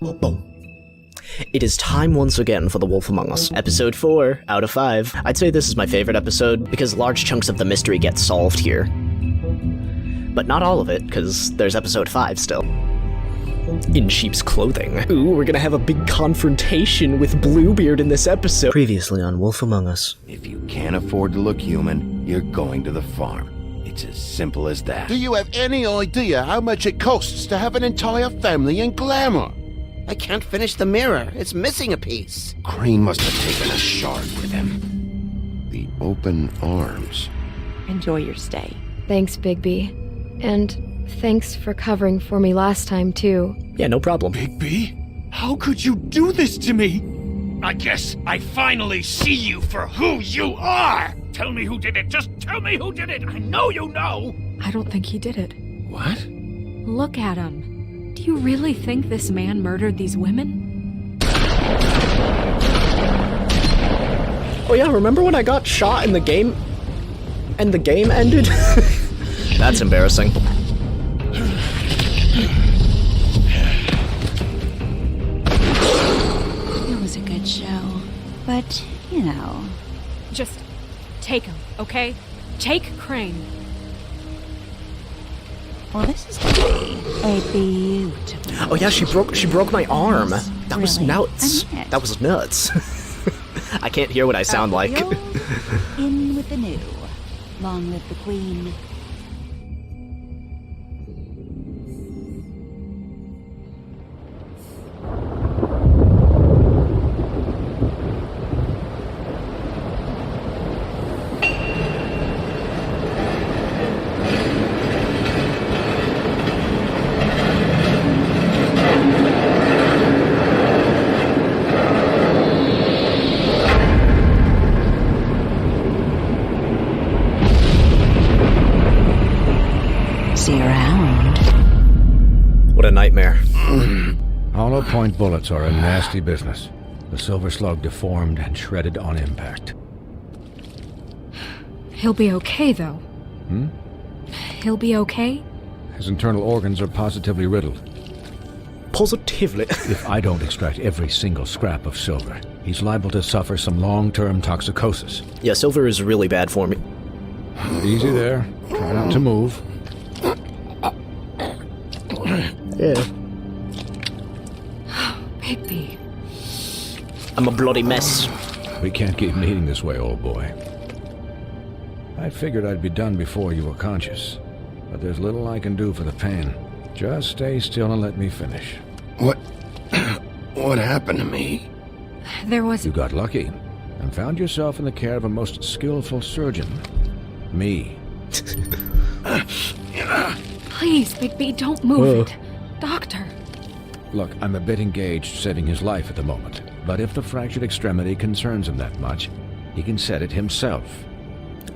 Boom. It is time once again for The Wolf Among Us. Episode 4 out of 5. I'd say this is my favorite episode because large chunks of the mystery get solved here. But not all of it, because there's episode 5 still. In sheep's clothing. Ooh, we're gonna have a big confrontation with Bluebeard in this episode. Previously on Wolf Among Us. If you can't afford to look human, you're going to the farm. It's as simple as that. Do you have any idea how much it costs to have an entire family in Glamour? I can't finish the mirror. It's missing a piece. Crane must have taken a shard with him. The open arms. Enjoy your stay. Thanks, Bigby. And thanks for covering for me last time, too. Yeah, no problem. Bigby? How could you do this to me? I guess I finally see you for who you are! Tell me who did it! Just tell me who did it! I know you know! I don't think he did it. What? Look at him. Do you really think this man murdered these women? Oh yeah, remember when I got shot in the game? And the game ended? That's embarrassing. It was a good show, but, you know. Just take him, okay? Take Crane. Well, this is gonna be a beautiful. Oh yeah, she broke my arm. That was Really? nuts. I mean it. That was nuts. I can't hear what I sound like. The old, in with the new. Long live the queen. See you around. What a nightmare. Hollow point bullets are a nasty business. The Silver Slug deformed and shredded on impact. He'll be okay, though. He'll be okay? His internal organs are positively riddled. Positively. If I don't extract every single scrap of silver, he's liable to suffer some long-term toxicosis. Yeah, silver is really bad for me. Easy there. Try not to move. Yeah. Bigby. I'm a bloody mess. We can't keep meeting this way, old boy. I figured I'd be done before you were conscious, but there's little I can do for the pain. Just stay still and let me finish. What happened to me? There was... You got lucky and found yourself in the care of a most skillful surgeon. Me. Please, Bigby, don't move it. Doctor. Look, I'm a bit engaged saving his life at the moment, but if the fractured extremity concerns him that much, he can set it himself.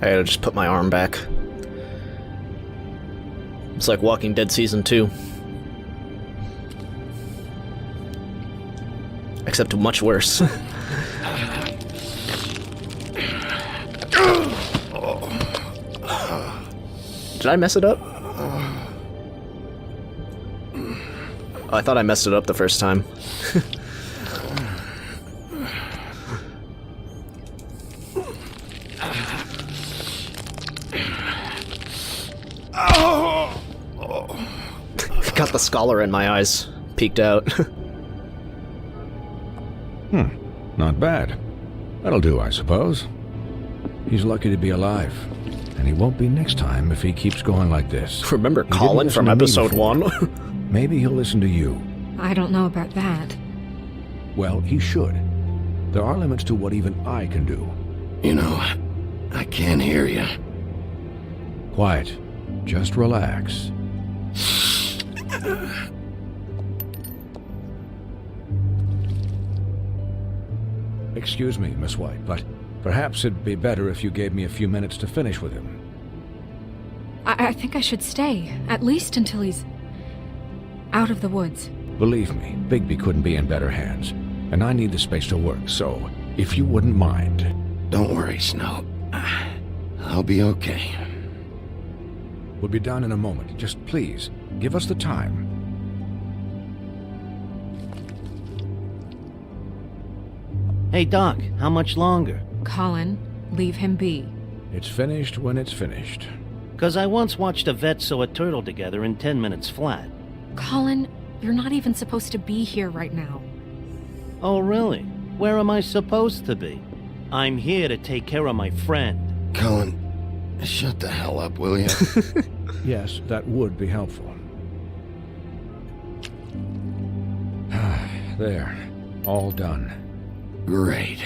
I gotta just put my arm back. It's like Walking Dead Season 2. Except much worse. Did I mess it up? Oh, I thought I messed it up the first time. Got the scholar in my eyes. Peeked out. Not bad. That'll do, I suppose. He's lucky to be alive, and he won't be next time if he keeps going like this. Remember He didn't Colin listen from to me episode before. 1? Maybe he'll listen to you. I don't know about that. Well, he should. There are limits to what even I can do. You know, I can't hear you. Quiet. Just relax. Excuse me, Miss White, but perhaps it'd be better if you gave me a few minutes to finish with him. I think I should stay, at least until he's out of the woods. Believe me, Bigby couldn't be in better hands, and I need the space to work, so if you wouldn't mind. Don't worry, Snow. I'll be okay. We'll be done in a moment. Just please, give us the time. Hey, Doc, how much longer? Colin, leave him be. It's finished when it's finished. 'Cause I once watched a vet sew a turtle together in 10 minutes flat. Colin, you're not even supposed to be here right now. Oh, really? Where am I supposed to be? I'm here to take care of my friend. Colin, shut the hell up, will you? Yes, that would be helpful. There. All done. Great.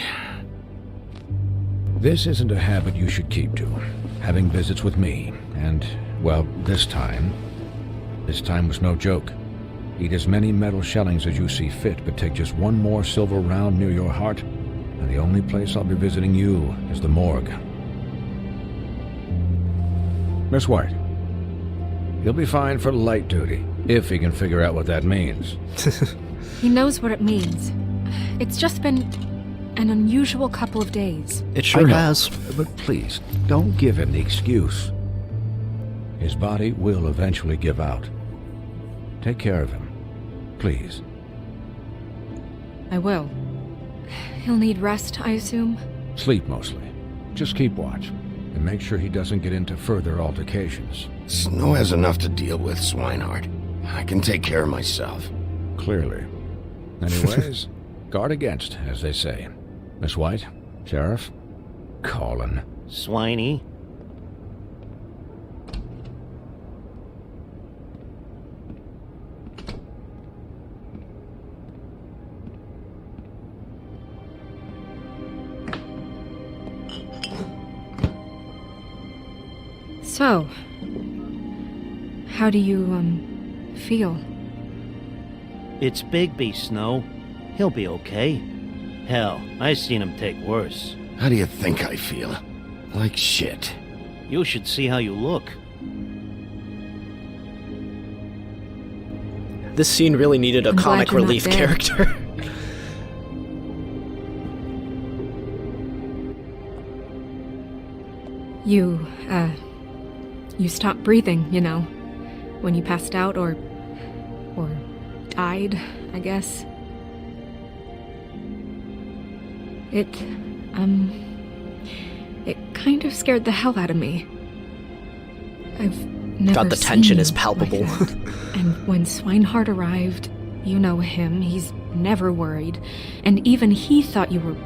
This isn't a habit you should keep to. Having visits with me. And, well, this time was no joke. Eat as many metal shellings as you see fit, but take just one more silver round near your heart, and the only place I'll be visiting you is the morgue. Miss White, you'll be fine for light duty, if he can figure out what that means. He knows what it means. It's just been an unusual couple of days. It sure has. But please, don't give him the excuse. His body will eventually give out. Take care of him, please. I will. He'll need rest, I assume? Sleep mostly. Just keep watch, and make sure he doesn't get into further altercations. Snow has enough to deal with, Swinehart. I can take care of myself. Clearly. Anyways, guard against, as they say. Miss White, Sheriff, Colin. Swiney. So, how do you, feel? It's Bigby, Snow. He'll be okay. Hell, I seen him take worse. How do you think I feel? Like shit. You should see how you look. This scene really needed a I'm glad comic you're not relief dead. character. You stopped breathing, you know, when you passed out or died, I guess. It kind of scared the hell out of me. I've never God, the tension seen is you palpable. like that. And when Swinehart arrived, you know him, he's never worried. And even he thought you were...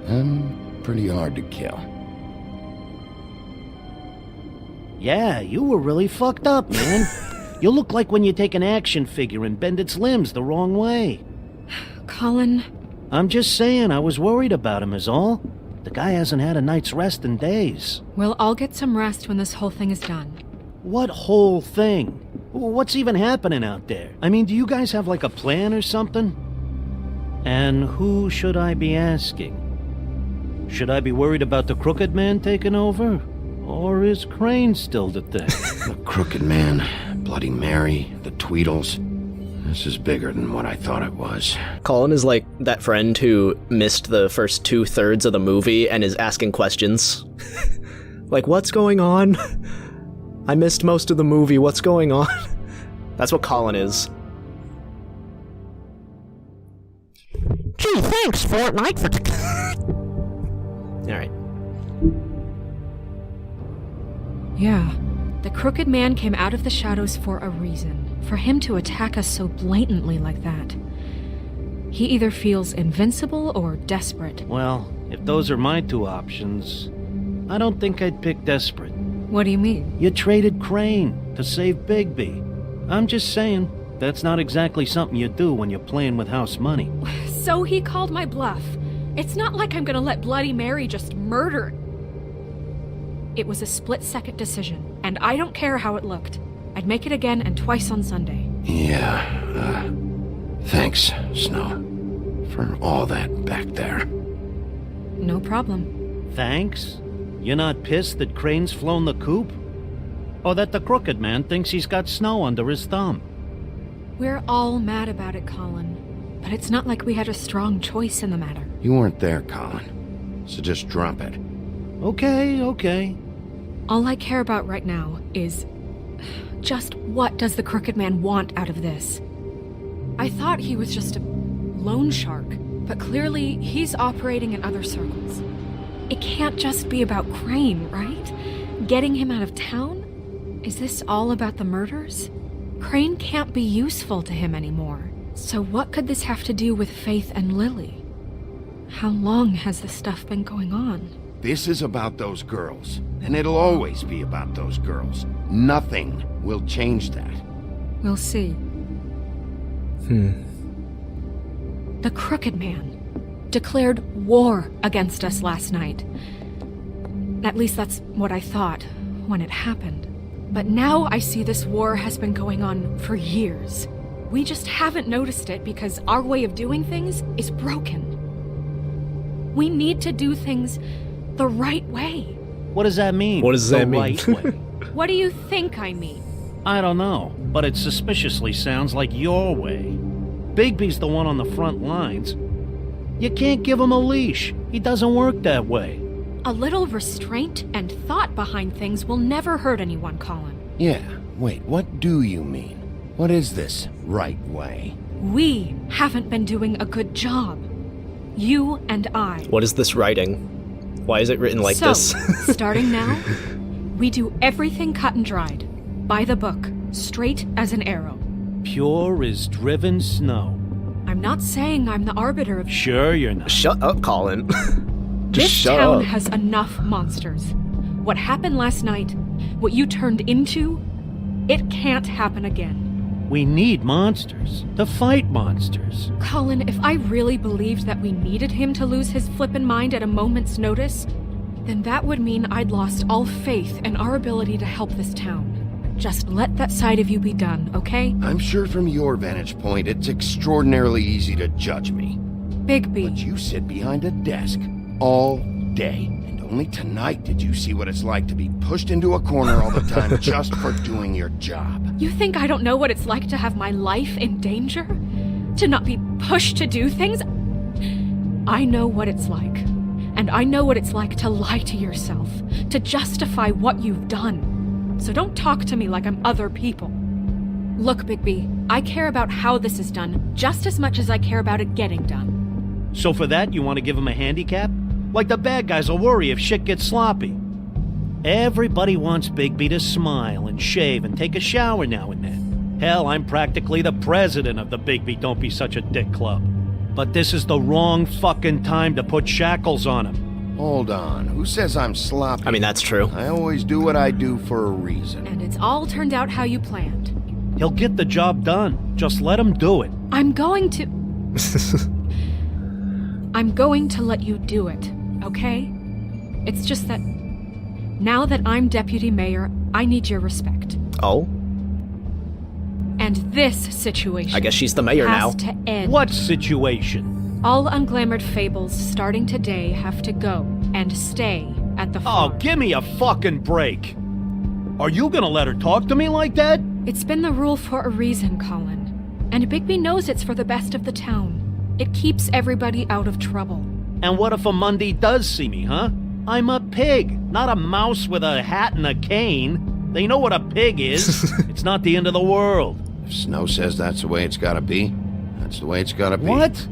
I'm pretty hard to kill. Yeah, you were really fucked up, man. You look like when you take an action figure and bend its limbs the wrong way. Colin... I'm just saying, I was worried about him is all. The guy hasn't had a night's rest in days. Well, I'll get some rest when this whole thing is done. What whole thing? What's even happening out there? I mean, do you guys have like a plan or something? And who should I be asking? Should I be worried about the Crooked Man taking over? Or is Crane still the thing? The Crooked Man, Bloody Mary, the Tweedles. This is bigger than what I thought it was. Colin is like that friend who missed the first 2/3 of the movie and is asking questions. Like, what's going on? I missed most of the movie, what's going on? That's what Colin is. Gee, thanks, Fortnite, Alright. Yeah. The Crooked Man came out of the shadows for a reason. For him to attack us so blatantly like that. He either feels invincible or desperate. Well, if those are my two options, I don't think I'd pick desperate. What do you mean? You traded Crane to save Bigby. I'm just saying, that's not exactly something you do when you're playing with house money. So he called my bluff. It's not like I'm gonna let Bloody Mary just murder. It was a split-second decision, and I don't care how it looked. I'd make it again and twice on Sunday. Yeah, thanks, Snow, for all that back there. No problem. Thanks? You're not pissed that Crane's flown the coop? Or that the Crooked Man thinks he's got Snow under his thumb? We're all mad about it, Colin. But it's not like we had a strong choice in the matter. You weren't there, Colin, so just drop it. Okay. All I care about right now is... just what does the Crooked Man want out of this? I thought he was just a loan shark. but clearly he's operating in other circles. It can't just be about Crane, right? Getting him out of town? Is this all about the murders? Crane can't be useful to him anymore. So what could this have to do with Faith and Lily? How long has this stuff been going on? This is about those girls, and it'll always be about those girls. Nothing will change that. We'll see. The Crooked Man declared war against us last night. At least that's what I thought when it happened. But now I see this war has been going on for years. We just haven't noticed it because our way of doing things is broken. We need to do things the right way. What does that mean? What does that mean? Right way? What do you think I mean? I don't know, but it suspiciously sounds like your way. Bigby's the one on the front lines. You can't give him a leash. He doesn't work that way. A little restraint and thought behind things will never hurt anyone, Colin. Yeah, wait, what do you mean? What is this right way? We haven't been doing a good job. You and I. What is this writing? Why is it written like this? Starting now, we do everything cut and dried. By the book, straight as an arrow. Pure as driven snow. I'm not saying I'm the arbiter of... Sure you're not. Shut up, Colin. Just This shut town up. has enough monsters. What happened last night, what you turned into, it can't happen again. We need monsters. To fight monsters. Colin, if I really believed that we needed him to lose his flippin' mind at a moment's notice, then that would mean I'd lost all faith in our ability to help this town. Just let that side of you be done, okay? I'm sure from your vantage point, it's extraordinarily easy to judge me. Bigby. But you sit behind a desk all day, and only tonight did you see what it's like to be pushed into a corner all the time just for doing your job. You think I don't know what it's like to have my life in danger? To not be pushed to do things? I know what it's like. And I know what it's like to lie to yourself, to justify what you've done. So don't talk to me like I'm other people. Look, Bigby, I care about how this is done just as much as I care about it getting done. So for that, you want to give him a handicap? Like the bad guys will worry if shit gets sloppy. Everybody wants Bigby to smile and shave and take a shower now and then. Hell, I'm practically the president of the Bigby Don't Be Such a Dick Club. But this is the wrong fucking time to put shackles on him. Hold on, who says I'm sloppy? I mean, that's true. I always do what I do for a reason. And it's all turned out how you planned. He'll get the job done. Just let him do it. I'm going to let you do it, okay? It's just that now that I'm deputy mayor, I need your respect. Oh? And this situation I guess she's the mayor now. has to end. What situation? All unglamored fables starting today have to go and stay at the farm. Oh, give me a fucking break. Are you gonna let her talk to me like that? It's been the rule for a reason, Colin. And Bigby knows it's for the best of the town. It keeps everybody out of trouble. And what if a Monday does see me, huh? I'm a pig, not a mouse with a hat and a cane. They know what a pig is. It's not the end of the world. If Snow says that's the way it's gotta be, that's the way it's gotta be. What?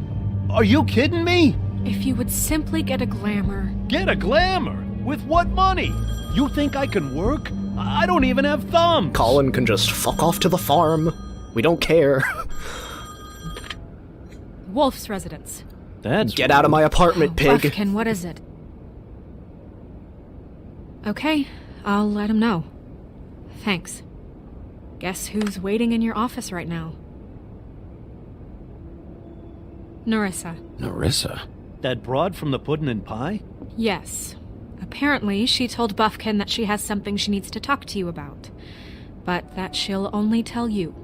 Are you kidding me? If you would simply get a glamour. Get a glamour? With what money? You think I can work? I don't even have thumbs. Colin can just fuck off to the farm. We don't care. Wolf's residence. That's Get out of my apartment, pig. Buffkin, what is it? Okay, I'll let him know. Thanks. Guess who's waiting in your office right now? Nerissa. Nerissa? that broad from the Puddin' and Pie? Yes. Apparently, she told Buffkin that she has something she needs to talk to you about. But that she'll only tell you.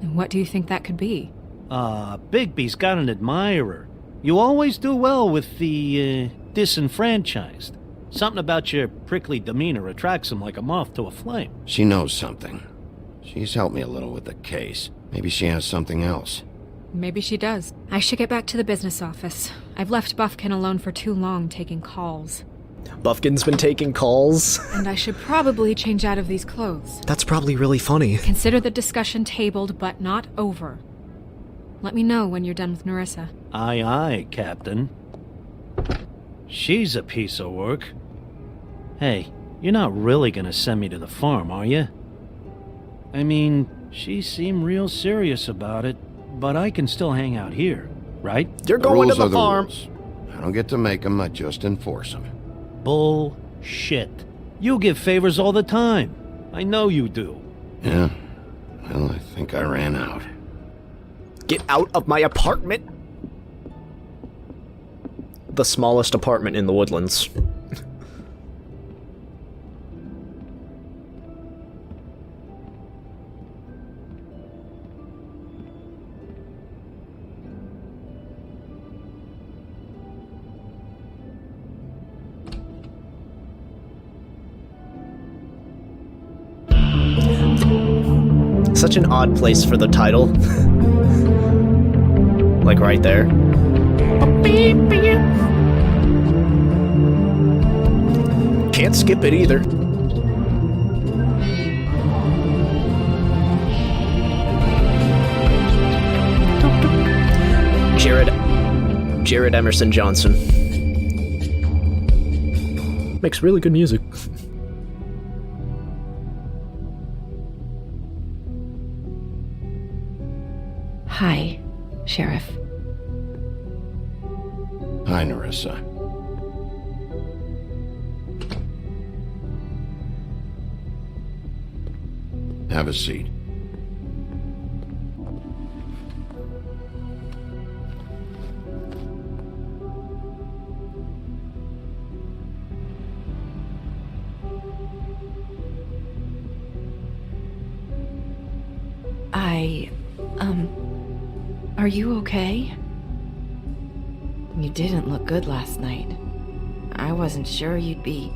And what do you think that could be? Bigby's got an admirer. You always do well with the, disenfranchised. Something about your prickly demeanor attracts him like a moth to a flame. She knows something. She's helped me a little with the case. Maybe she has something else. Maybe she does. I should get back to the business office. I've left Buffkin alone for too long taking calls. Buffkin's been taking calls. And I should probably change out of these clothes. That's probably really funny. Consider the discussion tabled but not over. Let me know when you're done with Nerissa. Aye, aye, Captain. She's a piece of work. Hey, you're not really gonna send me to the farm, are you? I mean, she seemed real serious about it, but I can still hang out here, right? You're The going to rules the are the farm. rules. I don't get to make them, I just enforce them. Bullshit. You give favors all the time. I know you do. Yeah, well, I think I ran out. Get out of my apartment! The smallest apartment in the Woodlands. Such an odd place for the title. Like right there. Can't skip it either. Jared Emerson Johnson. Makes really good music. Hi, Sheriff. Hi, Nerissa. Have a seat. Are you okay? You didn't look good last night. I wasn't sure you'd be,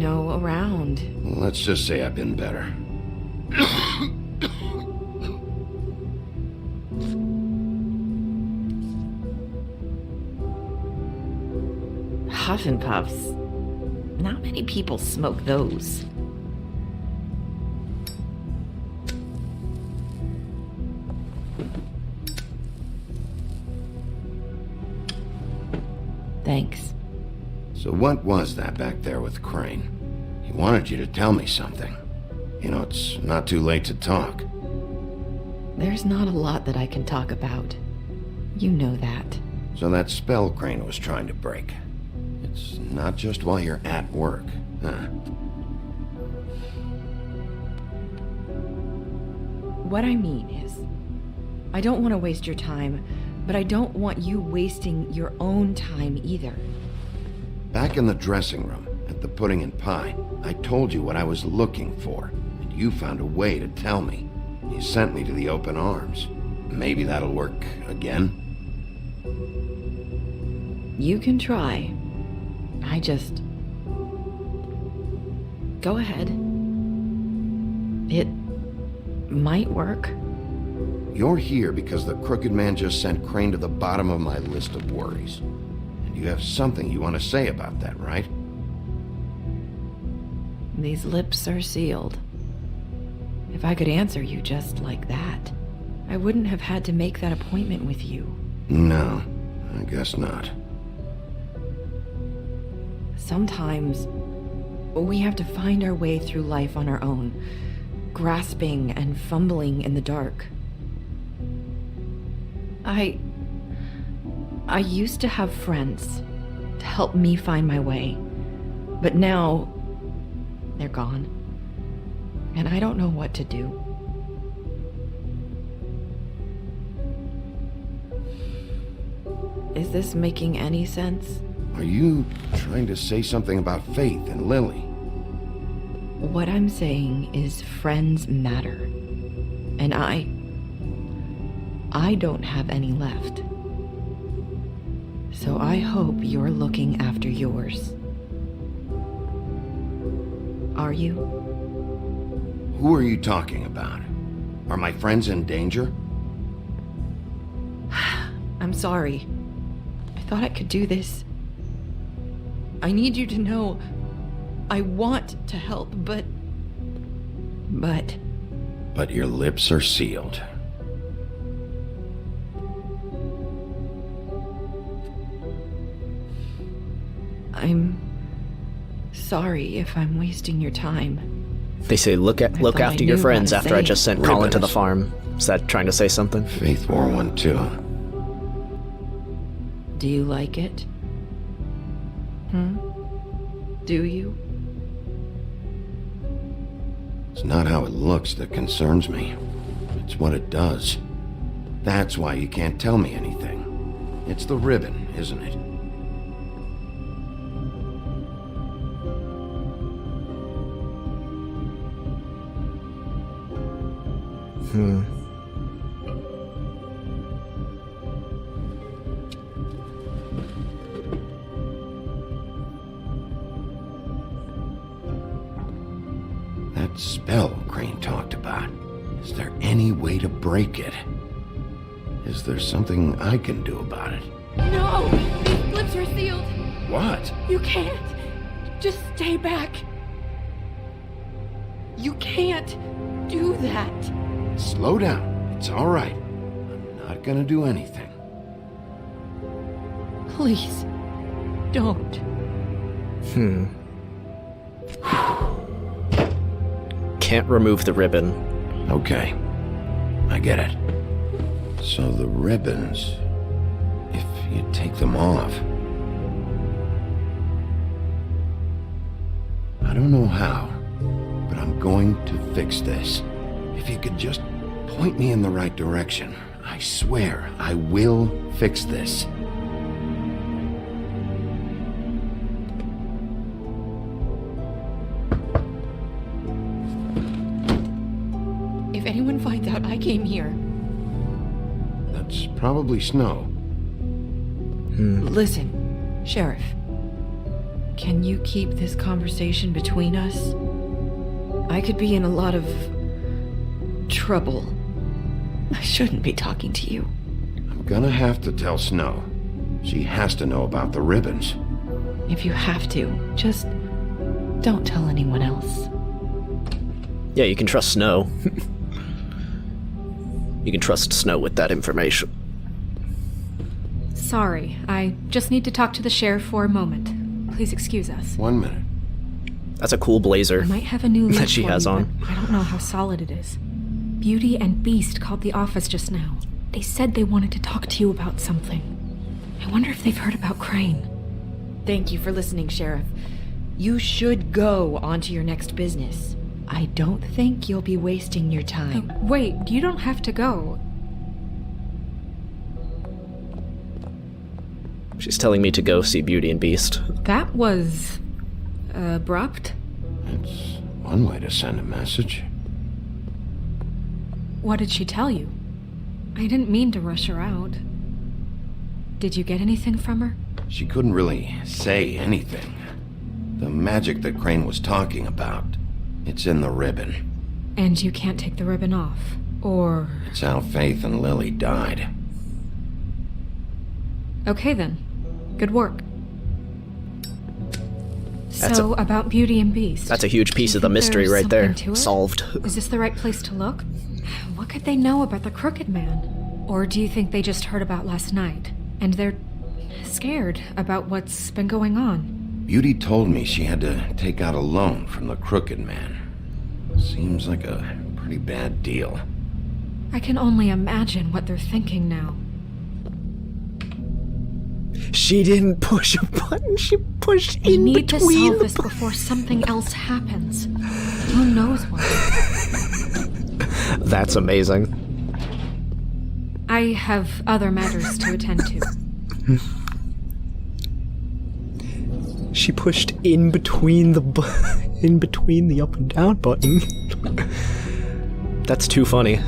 around. Let's just say I've been better. Huff and Puffs. Not many people smoke those. Thanks. So what was that back there with Crane? He wanted you to tell me something. It's not too late to talk. There's not a lot that I can talk about. You know that. So that spell Crane was trying to break. It's not just while you're at work, huh? What I mean is, I don't want to waste your time, but I don't want you wasting your own time either. Back in the dressing room, at the pudding and pie, I told you what I was looking for, and you found a way to tell me. You sent me to the open arms. Maybe that'll work again? You can try. I just... Go ahead. It might work. You're here because the Crooked Man just sent Crane to the bottom of my list of worries. And you have something you want to say about that, right? These lips are sealed. If I could answer you just like that, I wouldn't have had to make that appointment with you. No, I guess not. Sometimes we have to find our way through life on our own, grasping and fumbling in the dark. I used to have friends to help me find my way, but now they're gone, and I don't know what to do. Is this making any sense? Are you trying to say something about Faith and Lily? What I'm saying is friends matter, and I don't have any left. So I hope you're looking after yours. Are you? Who are you talking about? Are my friends in danger? I'm sorry. I thought I could do this. I need you to know I want to help, but But your lips are sealed. I'm sorry if I'm wasting your time. They say look thought I after your knew friends how to after I say just it. sent Colin to the Ribbons. farm. Is that trying to say something? Faith wore one too. Do you like it? Do you? It's not how it looks that concerns me. It's what it does. That's why you can't tell me anything. It's the ribbon, isn't it? That spell Crane talked about. Is there any way to break it? Is there something I can do about it? No! These lips are sealed! What? You can't! Just stay back! You can't do that! Slow down. It's all right. I'm not gonna do anything. Please, don't. Can't remove the ribbon. Okay. I get it. So the ribbons, if you take them off. I don't know how, but I'm going to fix this. If you could just point me in the right direction, I swear I will fix this. If anyone finds out I came here, That's probably Snow. listen, Sheriff. Can you keep this conversation between us? I could be in a lot of trouble. I shouldn't be talking to you. I'm gonna have to tell Snow. She has to know about the ribbons. If you have to, just don't tell anyone else. Yeah, you can trust Snow. You can trust Snow with that information. Sorry, I just need to talk to the sheriff for a moment. Please excuse us. 1 minute. That's a cool blazer I might have a new lead that she for has you, on. but I don't know how solid it is. Beauty and Beast called the office just now. They said they wanted to talk to you about something. I wonder if they've heard about Crane. Thank you for listening, Sheriff. You should go on to your next business. I don't think you'll be wasting your time. Wait, you don't have to go. She's telling me to go see Beauty and Beast. That was abrupt. It's one way to send a message. What did she tell you? I didn't mean to rush her out. Did you get anything from her? She couldn't really say anything. The magic that Crane was talking about, it's in the ribbon. And you can't take the ribbon off. Or... It's how Faith and Lily died. Okay then. Good work. That's So, about Beauty and Beast. That's a huge piece Do you of the think mystery there's right there. something to it? Solved. Is this the right place to look? What could they know about the Crooked Man? Or do you think they just heard about last night, and they're scared about what's been going on? Beauty told me she had to take out a loan from the Crooked Man. Seems like a pretty bad deal. I can only imagine what they're thinking now. She didn't push a button, she pushed We in need to between solve the this before something else happens. Who knows what? That's amazing. I have other matters to attend to. She pushed in between the in between the up and down button. That's too funny.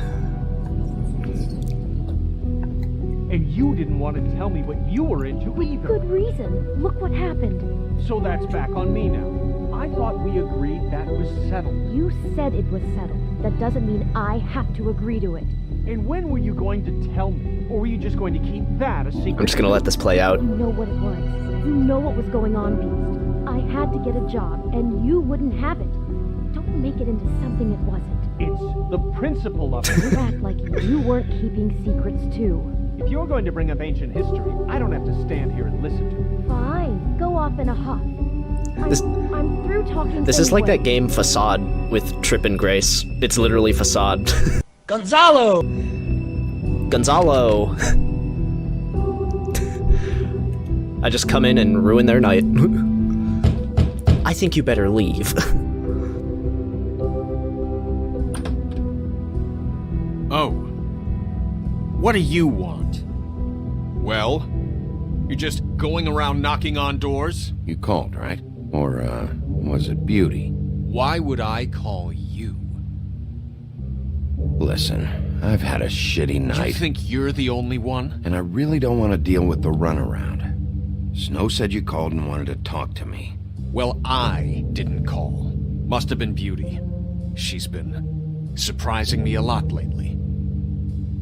And you didn't want to tell me what you were into either. Good reason. Look what happened. So that's back on me now. I thought we agreed that was settled. You said it was settled. That doesn't mean I have to agree to it. And when were you going to tell me? Or were you just going to keep that a secret? I'm just gonna let this play out. You know what it was. You know what was going on, Beast. I had to get a job, and you wouldn't have it. Don't make it into something it wasn't. It's the principle of it. You act like you weren't keeping secrets, too. If you're going to bring up ancient history, I don't have to stand here and listen to it. Fine, go off in a huff. I'm through talking. This is like that game Facade with Trip and Grace. It's literally Facade. Gonzalo! Gonzalo! I just come in and ruin their night. I think you better leave. Oh. What do you want? Well, you're just going around knocking on doors? You called, right? Or, was it Beauty? Why would I call you? Listen, I've had a shitty night. You think you're the only one? And I really don't want to deal with the runaround. Snow said you called and wanted to talk to me. Well, I didn't call. Must have been Beauty. She's been surprising me a lot lately.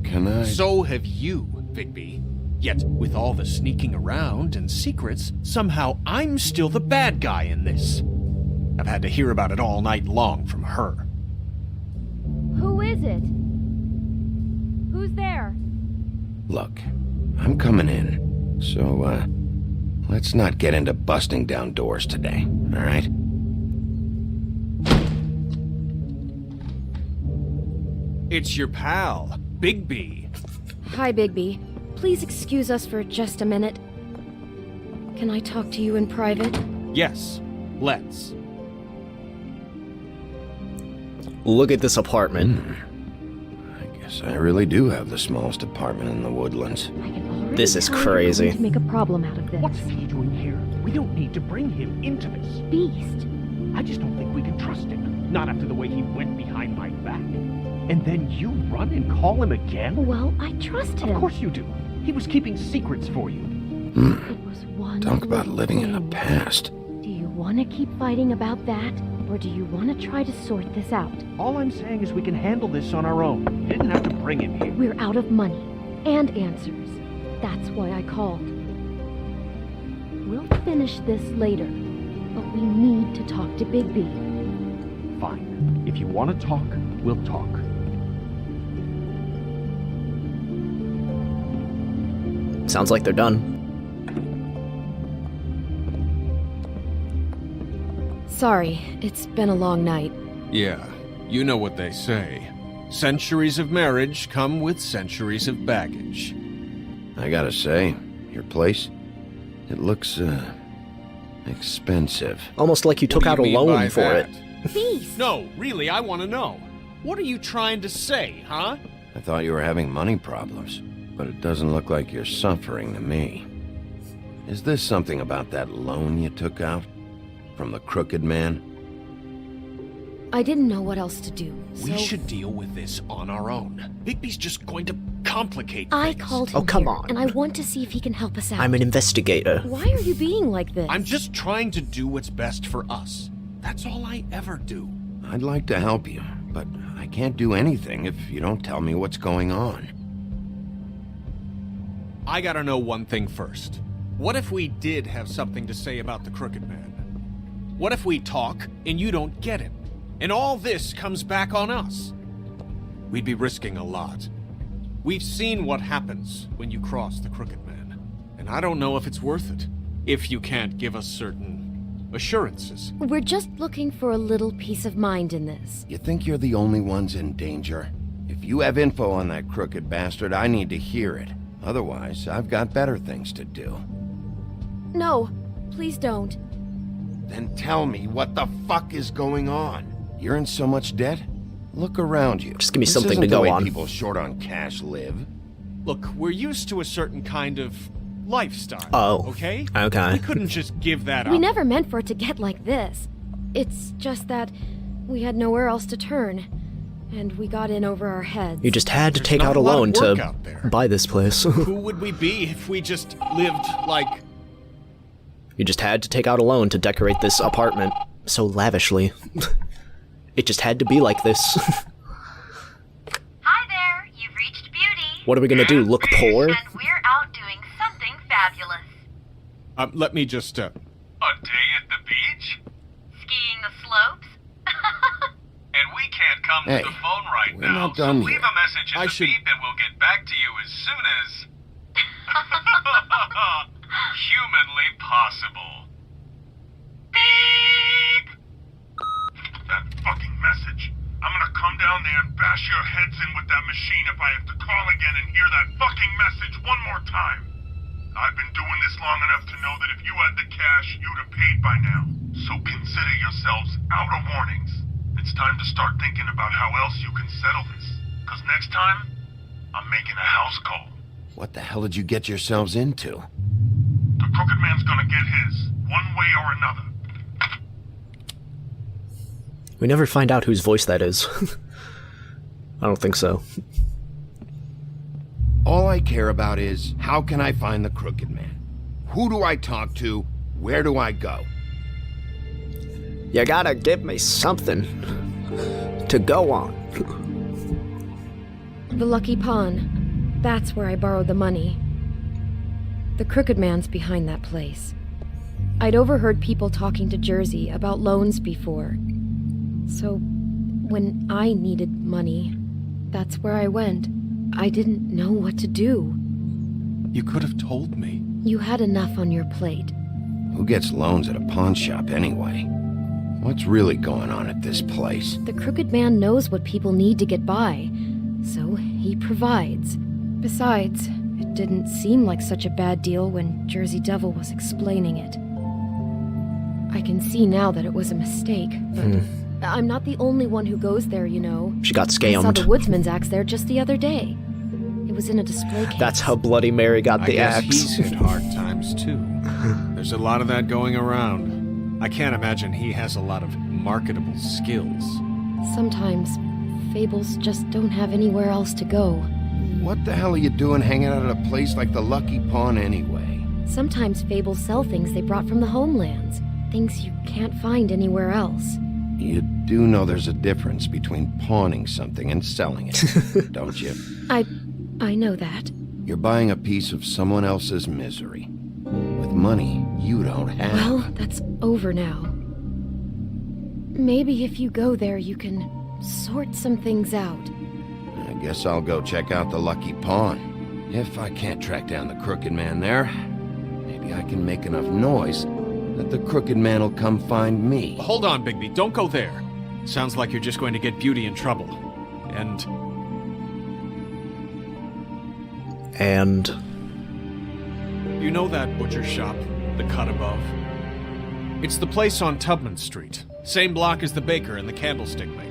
Can I? So have you, Bigby. Yet, with all the sneaking around and secrets, somehow I'm still the bad guy in this. I've had to hear about it all night long from her. Who is it? Who's there? Look, I'm coming in. So, let's not get into busting down doors today, all right? It's your pal, Bigby. Hi, Bigby. Please excuse us for just a minute. Can I talk to you in private? Yes, let's. Look at this apartment. I guess I really do have the smallest apartment in the Woodlands. This is crazy. To make a problem out of this. What's he doing here? We don't need to bring him into this. Beast. I just don't think we can trust him. Not after the way he went behind my back. And then you run and call him again? Well, I trust him. Of course you do. He was keeping secrets for you. It was one Talk about little living in the thing. past. Do you want to keep fighting about that? Or do you want to try to sort this out? All I'm saying is we can handle this on our own. You didn't have to bring him here. We're out of money. And answers. That's why I called. We'll finish this later. But we need to talk to Bigby. Fine. If you want to talk, we'll talk. Sounds like they're done. Sorry, it's been a long night. Yeah, you know what they say. Centuries of marriage come with centuries of baggage. I gotta say, your place, it looks, expensive. Almost like you took out a loan for it. Beast! No, really, I want to know. What are you trying to say, huh? I thought you were having money problems, but it doesn't look like you're suffering to me. Is this something about that loan you took out? From the Crooked Man? I didn't know what else to do, We should deal with this on our own. Bigby's just going to complicate I things. called him Oh, come here, on. and I want to see if he can help us out. I'm an investigator. Why are you being like this? I'm just trying to do what's best for us. That's all I ever do. I'd like to help you, but I can't do anything if you don't tell me what's going on. I gotta know one thing first. What if we did have something to say about the Crooked Man? What if we talk and you don't get him? And all this comes back on us? We'd be risking a lot. We've seen what happens when you cross the Crooked Man. And I don't know if it's worth it. If you can't give us certain assurances. We're just looking for a little peace of mind in this. You think you're the only ones in danger? If you have info on that crooked bastard, I need to hear it. Otherwise, I've got better things to do. No, please don't. Then tell me what the fuck is going on? You're in so much debt? Look around you. Just give me This something isn't to go the way on. People short on cash live. Look, we're used to a certain kind of lifestyle. Oh. Okay? Okay. We couldn't just give that up. We never meant for it to get like this. It's just that we had nowhere else to turn. And we got in over our heads. You just had to There's take not out a a lot of loan work to out there. buy this place. Who would we be if we just lived like... You just had to take out a loan to decorate this apartment so lavishly. It just had to be like this. Hi there, you've reached Beauty. What are we gonna do, look poor? And we're out doing something fabulous. Let me just, A day at the beach? Skiing the slopes? And we can't come Hey, to the phone right we're now, not done so leave here. a message in I the should- beep and we'll get back to you as soon as... ain't possible. Beep! That fucking message. I'm gonna come down there and bash your heads in with that machine if I have to call again and hear that fucking message one more time. I've been doing this long enough to know that if you had the cash, you'd have paid by now. So consider yourselves out of warnings. It's time to start thinking about how else you can settle this. Because next time, I'm making a house call. What the hell did you get yourselves into? The Crooked Man's gonna get his, one way or another. We never find out whose voice that is. I don't think so. All I care about is, how can I find the Crooked Man? Who do I talk to? Where do I go? You gotta give me something to go on. The Lucky Pawn. That's where I borrowed the money. The Crooked Man's behind that place. I'd overheard people talking to Jersey about loans before. So, when I needed money, that's where I went. I didn't know what to do. You could have told me. You had enough on your plate. Who gets loans at a pawn shop anyway? What's really going on at this place? The Crooked Man knows what people need to get by, so he provides. Besides, it didn't seem like such a bad deal when Jersey Devil was explaining it. I can see now that it was a mistake, but I'm not the only one who goes there, you know. She got I saw scammed. the Woodsman's axe there just the other day. It was in a display case. That's how Bloody Mary got I the guess axe. he's hit hard times too. There's a lot of that going around. I can't imagine he has a lot of marketable skills. Sometimes, fables just don't have anywhere else to go. What the hell are you doing hanging out at a place like the Lucky Pawn anyway? Sometimes fables sell things they brought from the homelands. Things you can't find anywhere else. You do know there's a difference between pawning something and selling it, don't you? I know that. You're buying a piece of someone else's misery. With money you don't have. Well, that's over now. Maybe if you go there, you can sort some things out. I guess I'll go check out the Lucky Pawn. If I can't track down the Crooked Man there, maybe I can make enough noise that the Crooked Man will come find me. Hold on, Bigby. Don't go there. Sounds like you're just going to get Beauty in trouble. And... You know that butcher shop, the cut above? It's the place on Tubman Street. Same block as the baker and the candlestick maker.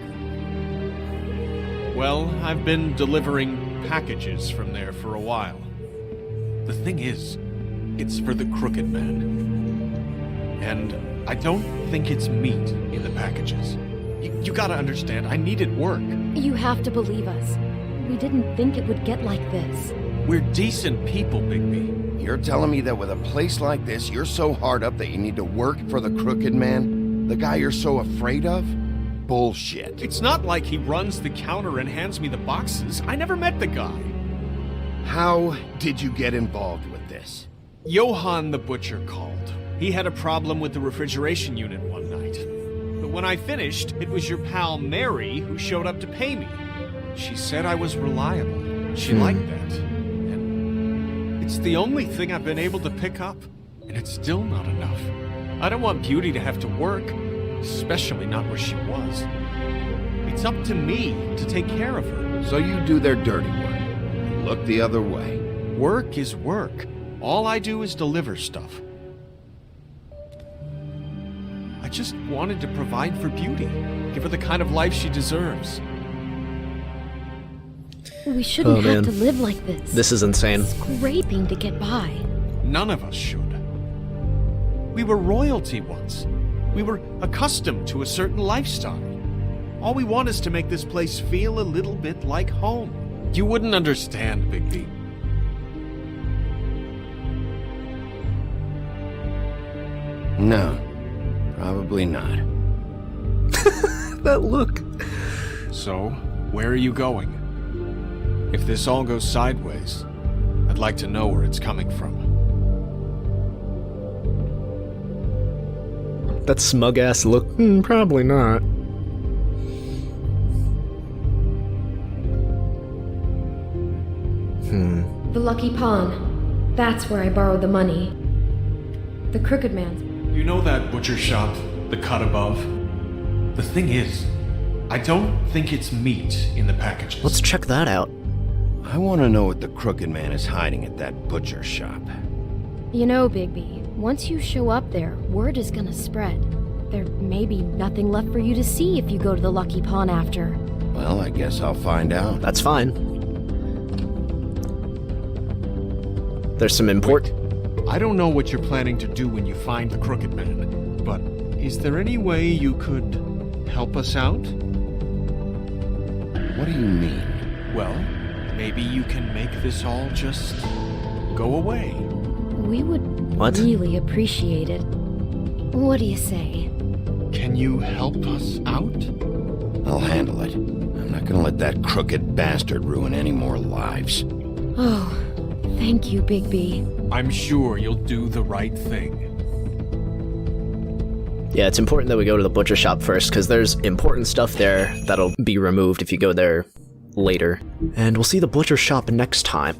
Well, I've been delivering packages from there for a while. The thing is, it's for the Crooked Man. And I don't think it's meat in the packages. You gotta understand, I needed work. You have to believe us. We didn't think it would get like this. We're decent people, Bigby. You're telling me that with a place like this, you're so hard up that you need to work for the Crooked Man? The guy you're so afraid of? Bullshit. It's not like he runs the counter and hands me the boxes. I never met the guy. How did you get involved with this? Johann the butcher called. He had a problem with the refrigeration unit one night. But when I finished, it was your pal Mary who showed up to pay me. She said I was reliable. She liked that. And it's the only thing I've been able to pick up. And it's still not enough. I don't want Beauty to have to work, especially not where she was. It's up to me to take care of her. So you do their dirty work. And look the other way. Work is work. All I do is deliver stuff. I just wanted to provide for Beauty. Give her the kind of life she deserves. We shouldn't have man. to live like this. This is insane. Scraping to get by. None of us should. We were royalty once. We were accustomed to a certain lifestyle. All we want is to make this place feel a little bit like home. You wouldn't understand, Bigby. No, probably not. That look. So, where are you going? If this all goes sideways, I'd like to know where it's coming from. That smug-ass look. Probably not. The Lucky Pawn. That's where I borrowed the money. The Crooked Man's. You know that butcher shop, the cut above? The thing is, I don't think it's meat in the packages. Let's check that out. I want to know what the Crooked Man is hiding at that butcher shop. You know, Bigby, once you show up there, word is gonna spread. There may be nothing left for you to see if you go to the Lucky Pawn after. Well, I guess I'll find out. That's fine. There's some import. I don't know what you're planning to do when you find the Crooked Man, but is there any way you could help us out? What do you mean? Well, maybe you can make this all just go away. We would really appreciate it. What do you say? Can you help us out? I'll handle it. I'm not gonna let that crooked bastard ruin any more lives. Oh, thank you, Bigby. I'm sure you'll do the right thing. Yeah, it's important that we go to the butcher shop first, because there's important stuff there that'll be removed if you go there later. And we'll see the butcher shop next time.